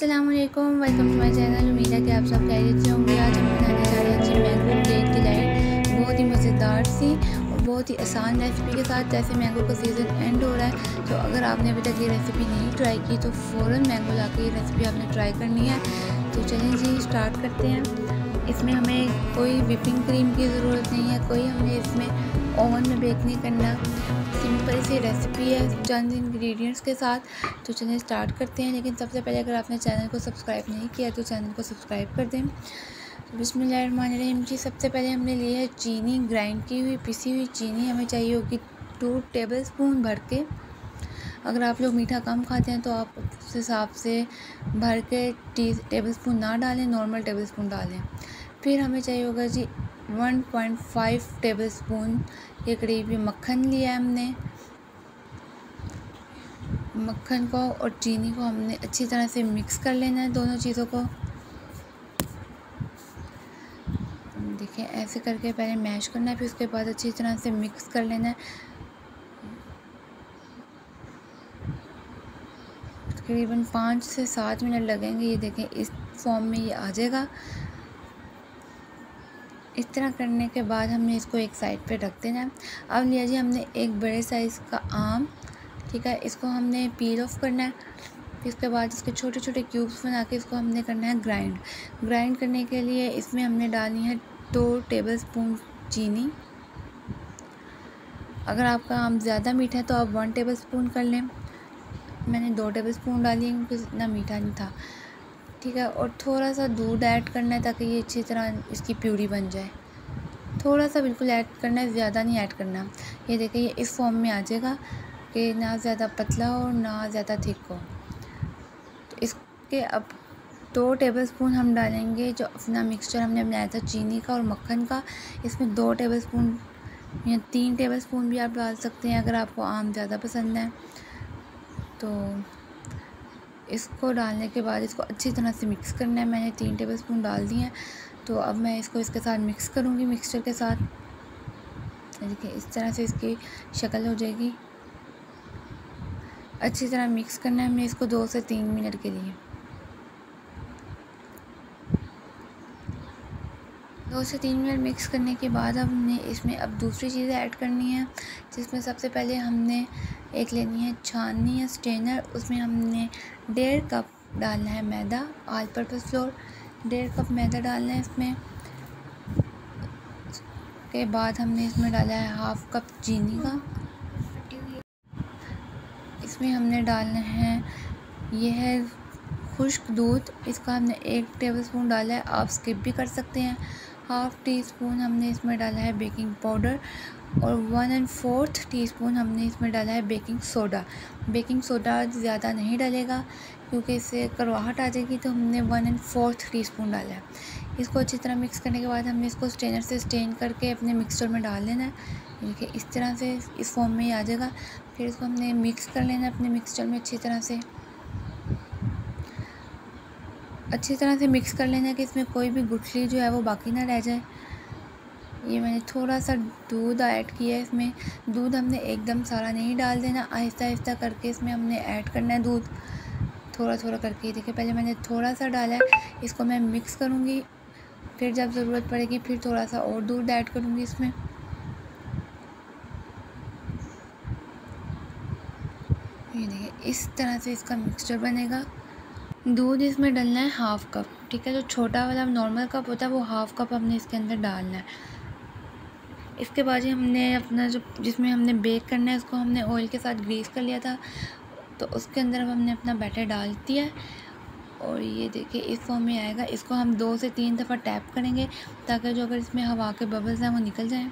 अस्सलामुअलैकुम, welcome to my channel. उम्मीद है कि आप सब खैरियत से होंगे। आज हम बनाने जा रहे हैं जी मैंगो केक डिलाइट। बहुत ही मज़ेदार सी और बहुत ही आसान रेसिपी के साथ। जैसे मैंगो का सीज़न एंड हो रहा है, तो अगर आपने अभी तक ये रेसिपी नहीं ट्राई की तो फ़ौरन मैंगो ला के ये रेसिपी आपने ट्राई करनी है। तो चलें जी, स्टार्ट करते हैं। इसमें हमें कोई विपिंग क्रीम की ज़रूरत नहीं है, कोई हमने इसमें ओवन में बेक नहीं करना। सिंपल सी रेसिपी है चंद इंग्रेडिएंट्स के साथ। तो चलिए स्टार्ट करते हैं। लेकिन सबसे पहले अगर आपने चैनल को सब्सक्राइब नहीं किया तो चैनल को सब्सक्राइब कर दें। तो बिस्मिल्लाहिर्रहमानिर्रहीम जी। सबसे पहले हमने ली है चीनी, ग्राइंड की हुई पिसी हुई चीनी हमें चाहिए होगी 2 टेबलस्पून भर के। अगर आप लोग मीठा कम खाते हैं तो आप उस हिसाब से भर के टेबलस्पून ना डालें, नॉर्मल टेबलस्पून डालें। फिर हमें चाहिए होगा जी 1.5 टेबलस्पून के करीब ये मक्खन लिया है हमने। मक्खन को और चीनी को हमने अच्छी तरह से मिक्स कर लेना है, दोनों चीज़ों को। देखिए ऐसे करके पहले मैश करना है, फिर उसके बाद अच्छी तरह से मिक्स कर लेना है। तकरीबन 5 से 7 मिनट लगेंगे। ये देखें इस फॉर्म में ये आ जाएगा। इस तरह करने के बाद हमने इसको एक साइड पे रख देना है। अब लिया जी हमने एक बड़े साइज़ का आम, ठीक है। इसको हमने पील ऑफ करना है। फिर उसके बाद इसके छोटे छोटे क्यूब्स बना के इसको हमने करना है ग्राइंड करने के लिए इसमें हमने डालनी है 2 टेबलस्पून चीनी। अगर आपका आम ज़्यादा मीठा है तो आप 1 टेबलस्पून कर लें। मैंने 2 टेबलस्पून डाली है क्योंकि इतना मीठा नहीं था, ठीक है। और थोड़ा सा दूध ऐड करना है ताकि ये अच्छी तरह इसकी प्यूरी बन जाए। थोड़ा सा बिल्कुल ऐड करना है, ज़्यादा नहीं ऐड करना। ये देखिए ये इस फॉर्म में आ जाएगा कि ना ज़्यादा पतला हो ना ज़्यादा थिक हो। तो इसके अब 2 टेबलस्पून हम डालेंगे जो अपना मिक्सचर हमने बनाया था चीनी का और मक्खन का। इसमें 2 टेबलस्पून या 3 टेबलस्पून भी आप डाल सकते हैं अगर आपको आम ज़्यादा पसंद है तो। इसको डालने के बाद इसको अच्छी तरह से मिक्स करना है। मैंने 3 टेबलस्पून डाल दिए हैं। तो अब मैं इसको इसके साथ मिक्स करूँगी, मिक्सचर के साथ। देखिए इस तरह से इसकी शक्ल हो जाएगी। अच्छी तरह मिक्स करना है हमने इसको 2 से 3 मिनट के लिए। 2 से 3 मिनट मिक्स करने के बाद हमने इसमें अब दूसरी चीज़ें ऐड करनी है, जिसमें सबसे पहले हमने एक लेनी है छाननी या स्ट्रेनर। उसमें हमने 1.5 कप डालना है मैदा, ऑल पर्पस फ्लोर। 1.5 कप मैदा डालना है इसमें। के बाद हमने इसमें डाला है 1/2 कप चीनी का। इसमें हमने डालना है ये है खुश्क दूध। इसका हमने 1 टेबलस्पून डाला है, आप स्किप भी कर सकते हैं। 1/2 टीस्पून हमने इसमें डाला है बेकिंग पाउडर और 1/4 टीस्पून हमने इसमें डाला है बेकिंग सोडा। बेकिंग सोडा ज़्यादा नहीं डालेगा क्योंकि इससे कड़वाहट आ जाएगी, तो हमने 1/4 टीस्पून डाला है। इसको अच्छी तरह मिक्स करने के बाद हमने इसको स्ट्रेनर से स्ट्रेन करके अपने मिक्सचर में डाल लेना है। देखिए इस तरह से इस फॉर्म में ही आ जाएगा। फिर इसको हमने मिक्स कर लेना है अपने मिक्सचर में अच्छी तरह से। मिक्स कर लेना है कि इसमें कोई भी गुठली जो है वो बाकी ना रह जाए। ये मैंने थोड़ा सा दूध ऐड किया है। इसमें दूध हमने एकदम सारा नहीं डाल देना, आहिस्ता आहिस्ता करके इसमें हमने ऐड करना है दूध, थोड़ा थोड़ा करके। देखिए पहले मैंने थोड़ा सा डाला है, इसको मैं मिक्स करूँगी। फिर जब ज़रूरत पड़ेगी फिर थोड़ा सा और दूध ऐड करूँगी इसमें। ये देखिए इस तरह से इसका मिक्सचर बनेगा। दूध इसमें डालना है 1/2 कप, ठीक है। जो छोटा वाला नॉर्मल कप होता है वो 1/2 कप हमने इसके अंदर डालना है। इसके बाद ही हमने अपना जो जिसमें हमने बेक करना है उसको हमने ऑयल के साथ ग्रीस कर लिया था, तो उसके अंदर हमने अपना बैटर डाल दिया है। और ये देखिए इस फॉर्म में आएगा। इसको हम 2 से 3 दफ़ा टैप करेंगे ताकि जो अगर इसमें हवा के बबल्स हैं वो निकल जाएं।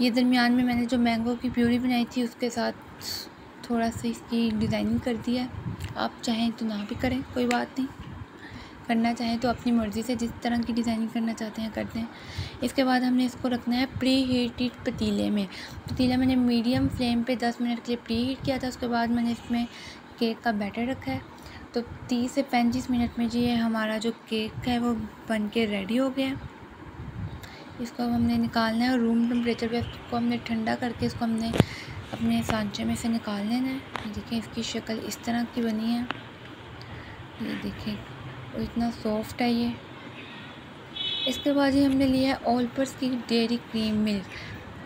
ये दरमियान में मैंने जो मैंगो की प्यूरी बनाई थी उसके साथ थोड़ा सा इसकी डिज़ाइनिंग कर दी है। आप चाहें तो ना भी करें, कोई बात नहीं। करना चाहें तो अपनी मर्ज़ी से जिस तरह की डिज़ाइनिंग करना चाहते हैं करते हैं। इसके बाद हमने इसको रखना है प्री हीटेड पतीले में। पतीला मैंने मीडियम फ्लेम पे 10 मिनट के लिए प्री हीट किया था। उसके बाद मैंने इसमें केक का बैटर रखा है। तो 30 से 35 मिनट में जी हमारा जो केक है वो बन के रेडी हो गया है। इसको हमने निकालना है रूम टेम्परेचर पे। इसको हमने ठंडा करके इसको हमने अपने सांचे में से निकाल लेना है। देखिए इसकी शक्ल इस तरह की बनी है। ये देखिए और इतना सॉफ्ट है ये। इसके बाद ही हमने लिया है ऑलपर्स की डेयरी क्रीम मिल्क।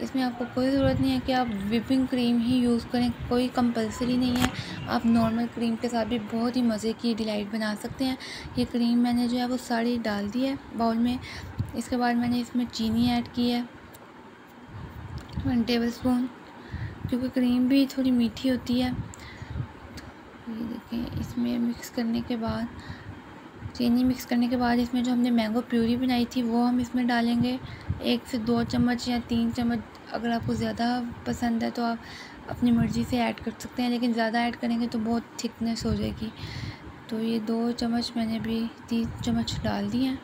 इसमें आपको कोई ज़रूरत नहीं है कि आप व्हिपिंग क्रीम ही यूज़ करें, कोई कंपलसरी नहीं है। आप नॉर्मल क्रीम के साथ भी बहुत ही मज़े की डिलाइट बना सकते हैं। ये क्रीम मैंने जो है वो सारी डाल दी है बाउल में। इसके बाद मैंने इसमें चीनी ऐड की है 1 टेबल स्पून, क्योंकि क्रीम भी थोड़ी मीठी होती है। ये देखें, इसमें मिक्स करने के बाद, चीनी मिक्स करने के बाद इसमें जो हमने मैंगो प्यूरी बनाई थी वो हम इसमें डालेंगे। 1 से 2 चम्मच या 3 चम्मच, अगर आपको ज़्यादा पसंद है तो आप अपनी मर्ज़ी से ऐड कर सकते हैं, लेकिन ज़्यादा ऐड करेंगे तो बहुत थिकनेस हो जाएगी। तो ये 2 चम्मच मैंने भी 3 चम्मच डाल दिए हैं।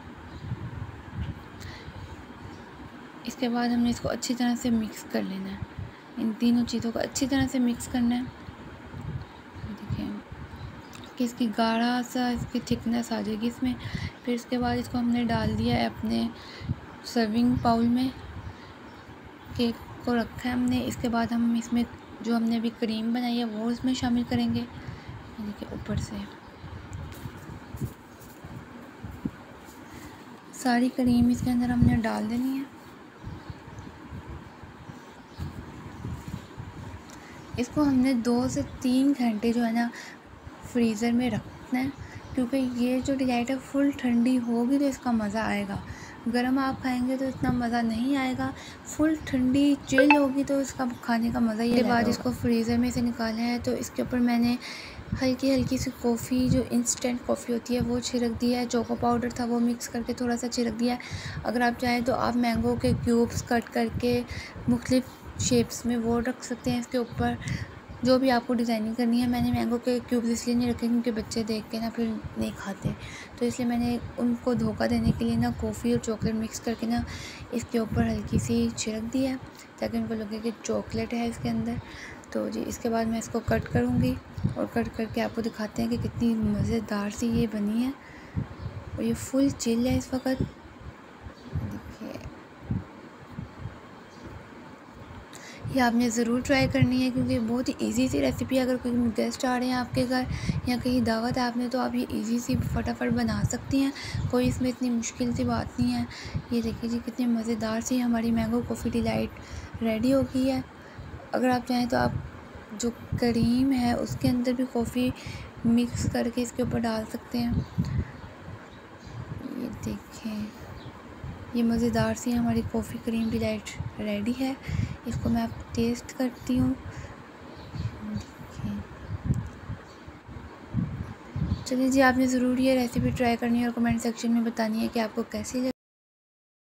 इसके बाद हमने इसको अच्छी तरह से मिक्स कर लेना है। इन तीनों चीज़ों को अच्छी तरह से मिक्स करना है। देखिए कि इसकी गाढ़ा सा इसकी थिकनेस आ जाएगी इसमें। फिर इसके बाद इसको हमने डाल दिया है अपने सर्विंग बाउल में। केक को रखा है हमने। इसके बाद हम इसमें जो हमने अभी क्रीम बनाई है वो इसमें शामिल करेंगे। देखिए ऊपर से सारी क्रीम इसके अंदर हमने डाल देनी है। इसको हमने 2 से 3 घंटे जो है ना फ्रीज़र में रखना है, क्योंकि ये जो डिलाइट है फुल ठंडी होगी तो इसका मज़ा आएगा। गर्म आप खाएंगे तो इतना मज़ा नहीं आएगा। फुल ठंडी चिल होगी तो इसका खाने का मज़ा ही है। बाद इसको फ्रीज़र में से निकाला है तो इसके ऊपर मैंने हल्की हल्की सी कॉफ़ी, जो इंस्टेंट कॉफ़ी होती है वो छिड़क दिया है। चोको पाउडर था वो मिक्स करके थोड़ा सा छिड़क दिया है। अगर आप चाहें तो आप मैंगो के क्यूब्स कट करके मुख्तलिफ शेप्स में वो रख सकते हैं इसके ऊपर, जो भी आपको डिज़ाइनिंग करनी है। मैंने मैंगो के क्यूब्स इसलिए नहीं रखे क्योंकि बच्चे देख के ना फिर नहीं खाते, तो इसलिए मैंने उनको धोखा देने के लिए ना कॉफ़ी और चॉकलेट मिक्स करके ना इसके ऊपर हल्की सी छिड़क दी है, ताकि उनको लगे कि चॉकलेट है इसके अंदर। तो जी इसके बाद मैं इसको कट करूँगी और कट करके आपको दिखाते हैं कि कितनी मज़ेदार सी ये बनी है। और ये फुल चिल है इस वक्त। देखिए ये आपने ज़रूर ट्राई करनी है, क्योंकि बहुत ही इजी सी रेसिपी है। अगर कोई गेस्ट आ रहे हैं आपके घर या कहीं दावत है आपने, तो आप ये इजी सी फटाफट बना सकती हैं। कोई इसमें इतनी मुश्किल सी बात नहीं है। ये देखिए जी कितनी मज़ेदार सी हमारी मैंगो कॉफ़ी डिलाइट रेडी हो गई है। अगर आप चाहें तो आप जो क्रीम है उसके अंदर भी कॉफ़ी मिक्स करके इसके ऊपर डाल सकते हैं। ये देखें ये मज़ेदार सी हमारी कॉफ़ी क्रीम डिलाइट रेडी है। इसको मैं आप टेस्ट करती हूँ। चलिए जी, आपने ज़रूर ये रेसिपी ट्राई करनी है और कमेंट सेक्शन में बतानी है कि आपको कैसी लगी।